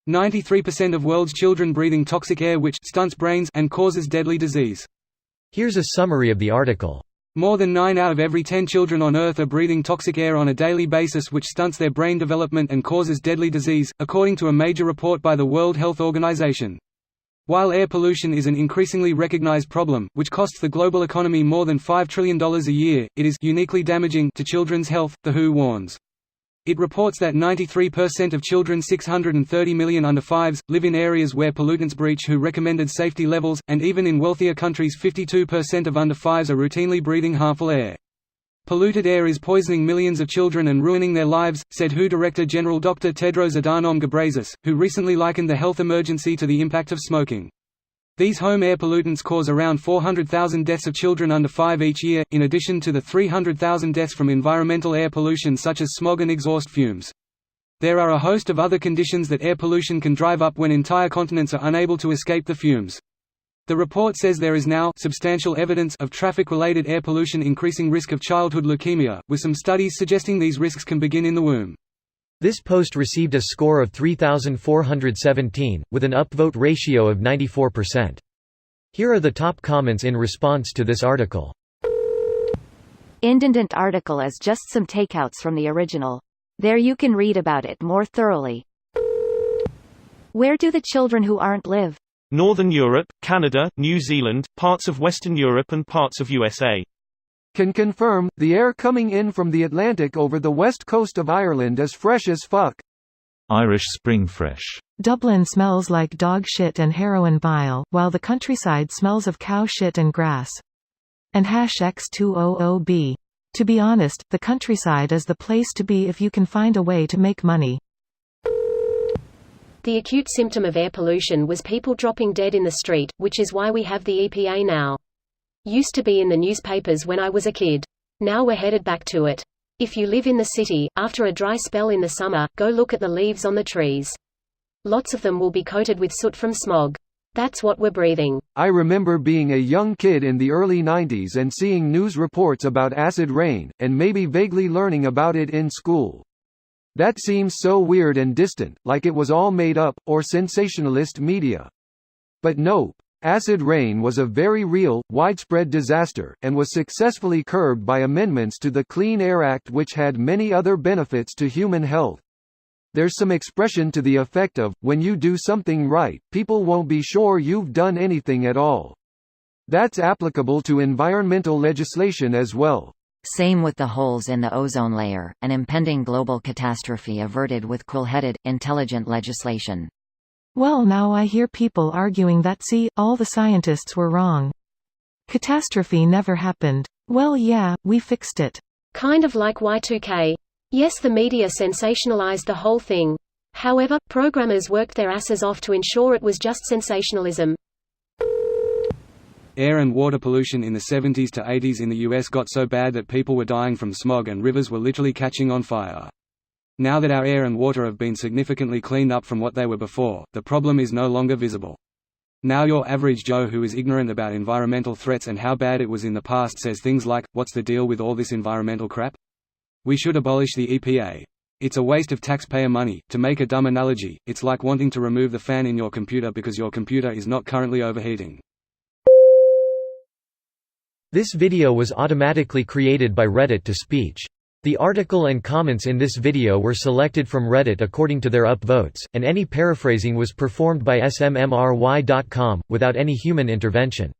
93% of world's children breathing toxic air which stunts brains and causes deadly disease. Here's a summary of the article. More than 9 out of every 10 children on Earth are breathing toxic air on a daily basis which stunts their brain development and causes deadly disease, according to a major report by the World Health Organization. While air pollution is an increasingly recognized problem, which costs the global economy more than $5 trillion a year, it is uniquely damaging to children's health, the WHO warns. It reports that 93% of children 630 million under 5s, live in areas where pollutants breach WHO recommended safety levels, and even in wealthier countries 52% of under 5s are routinely breathing harmful air. Polluted air is poisoning millions of children and ruining their lives, said WHO Director General Dr. Tedros Adhanom Ghebreyesus, who recently likened the health emergency to the impact of smoking. These home air pollutants cause around 400,000 deaths of children under 5 each year, in addition to the 300,000 deaths from environmental air pollution such as smog and exhaust fumes. There are a host of other conditions that air pollution can drive up when entire continents are unable to escape the fumes. The report says there is now substantial evidence of traffic-related air pollution increasing risk of childhood leukemia, with some studies suggesting these risks can begin in the womb. This post received a score of 3,417, with an upvote ratio of 94%. Here are the top comments in response to this article. Independent article is just some takeouts from the original. There you can read about it more thoroughly. Where do the children who aren't live? Northern Europe, Canada, New Zealand, parts of Western Europe and parts of USA. Can confirm, the air coming in from the Atlantic over the west coast of Ireland is fresh as fuck. Irish spring fresh. Dublin smells like dog shit and heroin bile, while the countryside smells of cow shit and grass. And #X200B. To be honest, the countryside is the place to be if you can find a way to make money. The acute symptom of air pollution was people dropping dead in the street, which is why we have the EPA now. Used to be in the newspapers when I was a kid. Now we're headed back to it. If you live in the city, after a dry spell in the summer, go look at the leaves on the trees. Lots of them will be coated with soot from smog. That's what we're breathing. I remember being a young kid in the early 90s and seeing news reports about acid rain, and maybe vaguely learning about it in school. That seems so weird and distant, like it was all made up, or sensationalist media. But nope. Acid rain was a very real, widespread disaster, and was successfully curbed by amendments to the Clean Air Act which had many other benefits to human health. There's some expression to the effect of, when you do something right, people won't be sure you've done anything at all. That's applicable to environmental legislation as well. Same with the holes in the ozone layer, an impending global catastrophe averted with cool-headed, intelligent legislation. Well, now I hear people arguing that all the scientists were wrong. Catastrophe never happened. Well, yeah, we fixed it. Kind of like Y2K. Yes, the media sensationalized the whole thing. However, programmers worked their asses off to ensure it was just sensationalism. Air and water pollution in the 70s to 80s in the US got so bad that people were dying from smog and rivers were literally catching on fire. Now that our air and water have been significantly cleaned up from what they were before, the problem is no longer visible. Now your average Joe who is ignorant about environmental threats and how bad it was in the past says things like, "What's the deal with all this environmental crap? We should abolish the EPA. It's a waste of taxpayer money." To make a dumb analogy, it's like wanting to remove the fan in your computer because your computer is not currently overheating. This video was automatically created by Reddit to speech. The article and comments in this video were selected from Reddit according to their upvotes, and any paraphrasing was performed by smmry.com, without any human intervention.